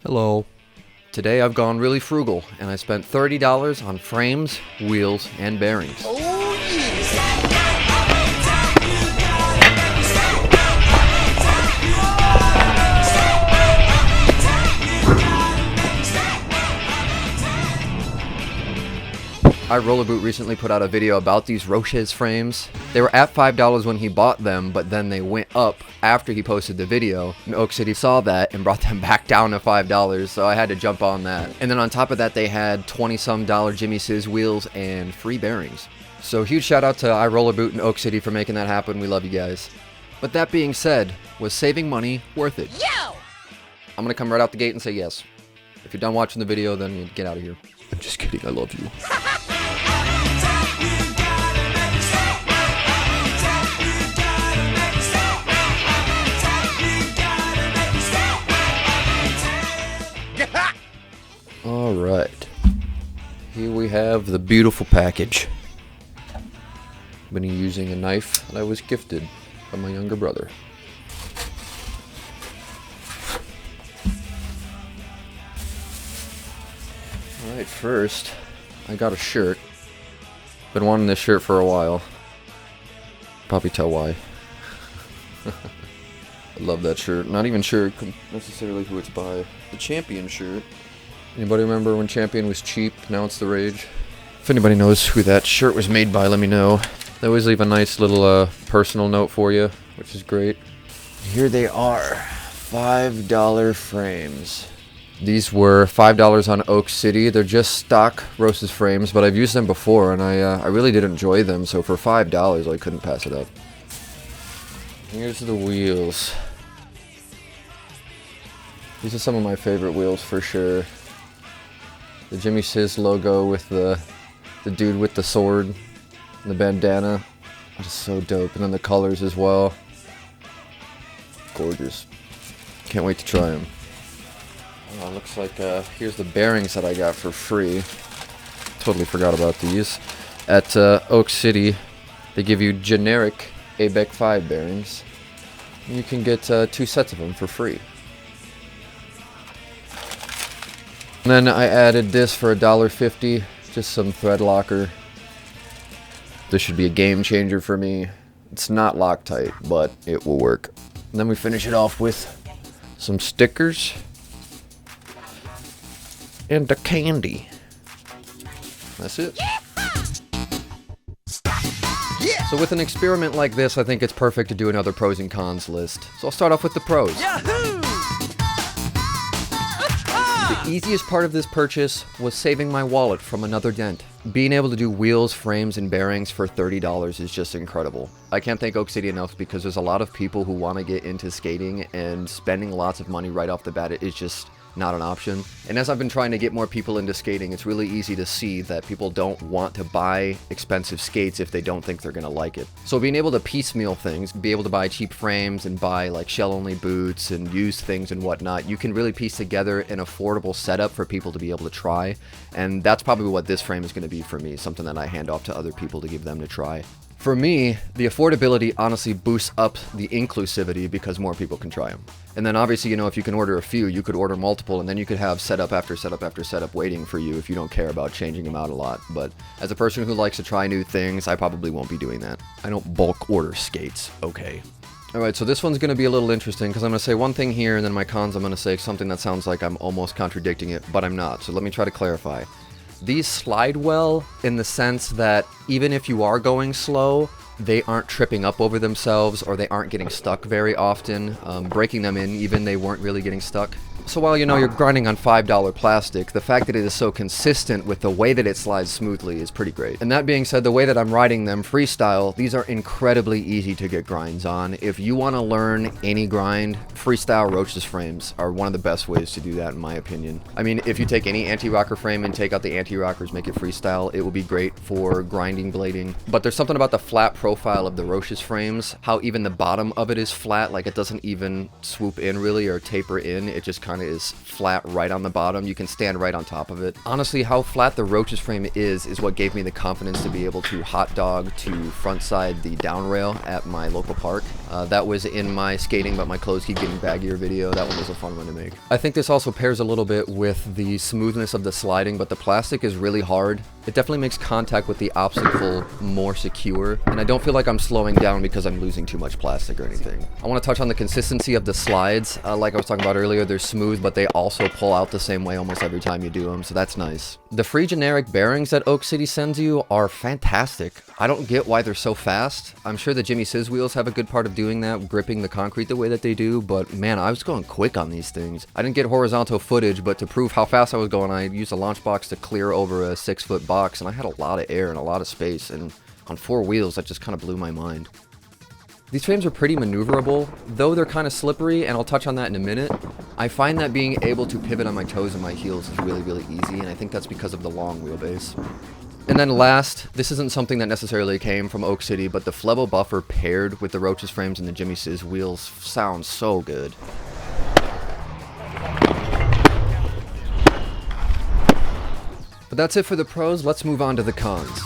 Hello. Today I've gone really frugal and I spent $30 on frames, wheels, and bearings. Oh, yeah. iRollerboot recently put out a video about these Roces frames. They were at $5 when he bought them, but then they went up after he posted the video. And Oak City saw that and brought them back down to $5, so I had to jump on that. And then on top of that, they had $20-some Jimmy Cisz wheels and free bearings. So huge shout out to iRollerboot and Oak City for making that happen. We love you guys. But that being said, was saving money worth it? Yo! I'm gonna come right out the gate and say yes. If you're done watching the video, then you get out of here. I'm just kidding, I love you. Alright, here we have the beautiful package. I've been using a knife that I was gifted by my younger brother. Alright, first, I got a shirt. Been wanting this shirt for a while. Probably tell why. I love that shirt. Not even sure necessarily who it's by. The Champion shirt. Anybody remember when Champion was cheap? Now it's the rage. If anybody knows who that shirt was made by, let me know. They always leave a nice little personal note for you, which is great. Here they are. $5 frames. These were $5 on Oak City. They're just stock Roces frames, but I've used them before, and I really did enjoy them, so for $5, I couldn't pass it up. Here's the wheels. These are some of my favorite wheels for sure. The Jimmy Cisz logo with the dude with the sword and the bandana. That is so dope. And then the colors as well. Gorgeous. Can't wait to try them. Oh, looks like here's the bearings that I got for free. Totally forgot about these. At Oak City, they give you generic ABEC 5 bearings. You can get 2 sets of them for free. And then I added this for $1.50, just some thread locker. This should be a game changer for me. It's not Loctite, but it will work. And then we finish it off with some stickers and the candy. That's it. So with an experiment like this, I think it's perfect to do another pros and cons list. So I'll start off with the pros. Yahoo! The easiest part of this purchase was saving my wallet from another dent. Being able to do wheels, frames, and bearings for $30 is just incredible. I can't thank Oak City enough because there's a lot of people who want to get into skating, and spending lots of money right off the bat is just not an option. And as I've been trying to get more people into skating, it's really easy to see that people don't want to buy expensive skates if they don't think they're gonna like it. So being able to piecemeal things, be able to buy cheap frames and buy like shell-only boots and used things and whatnot, you can really piece together an affordable setup for people to be able to try. And that's probably what this frame is gonna be for me, something that I hand off to other people to give them to try. For me, the affordability honestly boosts up the inclusivity because more people can try them. And then obviously, you know, if you can order a few, you could order multiple, and then you could have setup after setup after setup waiting for you if you don't care about changing them out a lot. But as a person who likes to try new things, I probably won't be doing that. I don't bulk order skates, okay? Alright, so this one's going to be a little interesting because I'm going to say one thing here, and then my cons I'm going to say something that sounds like I'm almost contradicting it, but I'm not. So let me try to clarify. These slide well in the sense that even if you are going slow, they aren't tripping up over themselves or they aren't getting stuck very often. Breaking them in, even they weren't really getting stuck. So while you know you're grinding on $5 plastic, the fact that it is so consistent with the way that it slides smoothly is pretty great. And that being said, the way that I'm riding them freestyle, these are incredibly easy to get grinds on. If you want to learn any grind, freestyle Roces frames are one of the best ways to do that in my opinion. I mean, if you take any anti-rocker frame and take out the anti-rockers, make it freestyle, it will be great for grinding, blading. But there's something about the flat profile of the Roces frames, how even the bottom of it is flat, like it doesn't even swoop in really or taper in, it just kind of is flat right on the bottom. You can stand right on top of it. Honestly, how flat the Roces frame is what gave me the confidence to be able to hot dog to front side the down rail at my local park. That was in my skating but my clothes keep getting baggier video. That one was a fun one to make. I think this also pairs a little bit with the smoothness of the sliding, but the plastic is really hard. It definitely makes contact with the obstacle more secure, and I don't feel like I'm slowing down because I'm losing too much plastic or anything. I want to touch on the consistency of the slides. Like I was talking about earlier, they're smooth, but they also pull out the same way almost every time you do them, so that's nice. The free generic bearings that Oak City sends you are fantastic. I don't get why they're so fast. I'm sure the Jimmy Cisz wheels have a good part of doing that, gripping the concrete the way that they do, but man, I was going quick on these things. I didn't get horizontal footage, but to prove how fast I was going, I used a launch box to clear over a 6-foot box, and I had a lot of air and a lot of space, and on 4 wheels, that just kind of blew my mind. These frames are pretty maneuverable, though they're kind of slippery, and I'll touch on that in a minute. I find that being able to pivot on my toes and my heels is really, really easy, and I think that's because of the long wheelbase. And then last, this isn't something that necessarily came from Oak City, but the Phlebo buffer paired with the Roces frames and the Jimmy Cisz wheels sounds so good. But that's it for the pros, let's move on to the cons.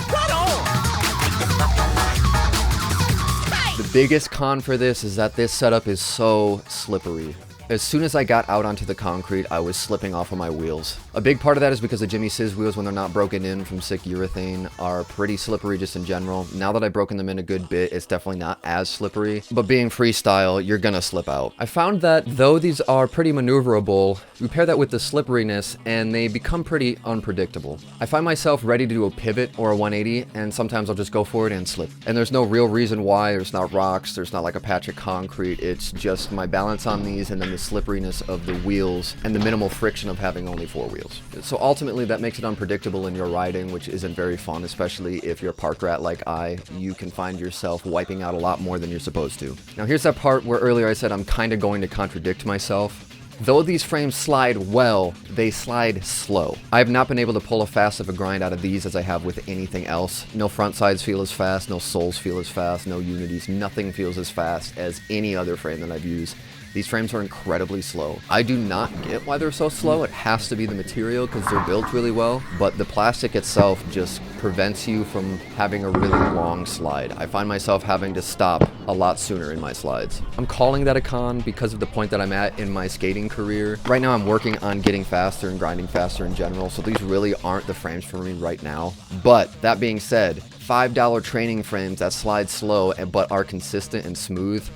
The biggest con for this is that this setup is so slippery. As soon as I got out onto the concrete, I was slipping off of my wheels. A big part of that is because the Jimmy Cisz wheels, when they're not broken in from sick urethane, are pretty slippery just in general. Now that I've broken them in a good bit, it's definitely not as slippery. But being freestyle, you're gonna slip out. I found that though these are pretty maneuverable, you pair that with the slipperiness and they become pretty unpredictable. I find myself ready to do a pivot or a 180, and sometimes I'll just go for it and slip. And there's no real reason why. There's not rocks, there's not like a patch of concrete. It's just my balance on these and then the slipperiness of the wheels and the minimal friction of having only 4 wheels. So ultimately that makes it unpredictable in your riding, which isn't very fun, especially if you're a park rat like I. You can find yourself wiping out a lot more than you're supposed to. Now here's that part where earlier I said I'm kind of going to contradict myself. Though these frames slide well, they slide slow. I have not been able to pull as fast of a grind out of these as I have with anything else. No front sides feel as fast, no soles feel as fast, no unities, nothing feels as fast as any other frame that I've used. These frames are incredibly slow. I do not get why they're so slow. It has to be the material because they're built really well, but the plastic itself just prevents you from having a really long slide. I find myself having to stop a lot sooner in my slides. I'm calling that a con because of the point that I'm at in my skating career. Right now I'm working on getting faster and grinding faster in general, so these really aren't the frames for me right now. But that being said, $5 training frames that slide slow but are consistent and smooth.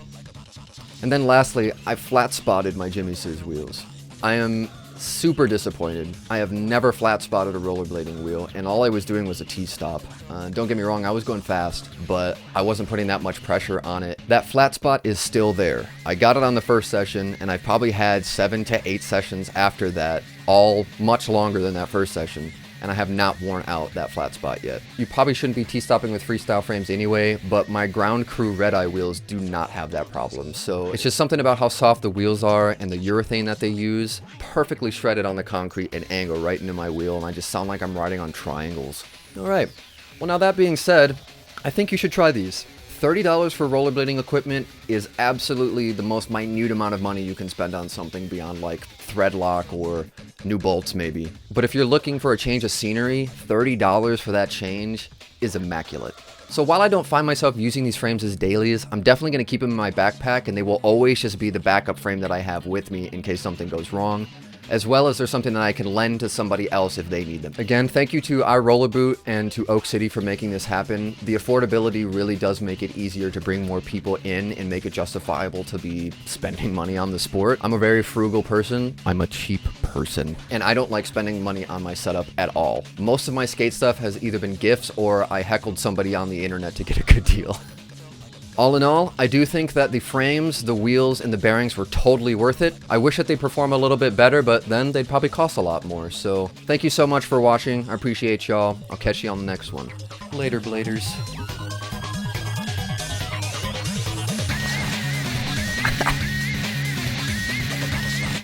And then lastly, I flat spotted my Jimmy Cisz wheels. I am super disappointed. I have never flat spotted a rollerblading wheel, and all I was doing was a T-stop. Don't get me wrong, I was going fast, but I wasn't putting that much pressure on it. That flat spot is still there. I got it on the first session, and I probably had 7 to 8 sessions after that, all much longer than that first session. And I have not worn out that flat spot yet. You probably shouldn't be T-stopping with freestyle frames anyway, but my Ground Crew red-eye wheels do not have that problem. So it's just something about how soft the wheels are and the urethane that they use. Perfectly shredded on the concrete and angle right into my wheel, and I just sound like I'm riding on triangles. All right, well now that being said, I think you should try these. $30 for rollerblading equipment is absolutely the most minute amount of money you can spend on something beyond like thread lock or new bolts maybe. But if you're looking for a change of scenery, $30 for that change is immaculate. So while I don't find myself using these frames as dailies, I'm definitely going to keep them in my backpack, and they will always just be the backup frame that I have with me in case something goes wrong, as well as there's something that I can lend to somebody else if they need them. Again, thank you to iRollerboot and to Oak City for making this happen. The affordability really does make it easier to bring more people in and make it justifiable to be spending money on the sport. I'm a very frugal person. I'm a cheap person, and I don't like spending money on my setup at all. Most of my skate stuff has either been gifts or I heckled somebody on the internet to get a good deal. All in all, I do think that the frames, the wheels, and the bearings were totally worth it. I wish that they perform a little bit better, but then they'd probably cost a lot more. So thank you so much for watching. I appreciate y'all. I'll catch you on the next one. Later, bladers.